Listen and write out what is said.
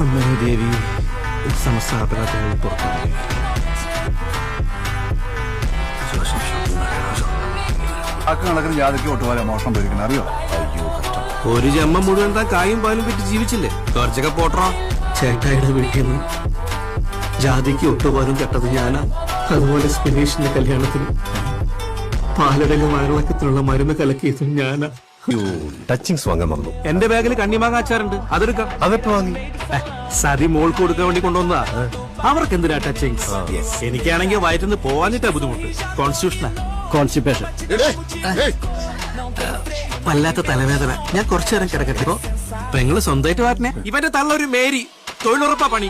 അമ്മേ ദേവി സമസ്താപനത്തിൽ പുറത്തു കണക്കിന് ജാതിക്ക് ഒട്ടുപോലെ മോഷണം പോയിരിക്കണം അറിയോ? അയ്യോ കഷ്ടം. ഒരു ജന്മം മുഴുവൻ താൻ കായും പാലും വിറ്റ് ജീവിച്ചില്ലേ? കുറച്ചൊക്കെ പോട്ടറോ. ചേട്ടായിയുടെ വീട്ടിൽ നിന്ന് ജാതിക്ക് ഒട്ടുപാലും കെട്ടത് ഞാനാ. അതുപോലെ സ്പിനേഷിന്റെ കല്യാണത്തിന് പാലടയിലും വയറിളക്കത്തിനുള്ള മരുന്ന് കലക്കിയതും ഞാനാ. ടച്ചിങ്സ് വാങ്ങാൻ വന്നു. എന്റെ ബാഗിൽ കണ്ണിമാങ്ങ അച്ചാറുണ്ട്, അതെടുക്കാം. അതെപ്പോ വാങ്ങി? സതി മോൾക്ക് കൊടുക്കാൻ വേണ്ടി കൊണ്ടുവന്നതാ. അവർക്ക് എന്തിനാ ടച്ചിങ്സ്? എനിക്കാണെങ്കിൽ വയറ്റിന്ന് പോവാനിട്ടാ ബുദ്ധിമുട്ട്. കോൺസ്റ്റിറ്റ്യൂഷനാ. കോൺസ്റ്റിപ്പേഷൻ. വല്ലാത്ത തലവേദന. ഞാൻ കുറച്ചു നേരം കിടക്കട്ടെ. പെങ്ങള് സ്വന്തമായിട്ട് പറഞ്ഞേ. ഇവന്റെ തള്ളൊരു മേരി തൊഴിലുറപ്പാ പണി.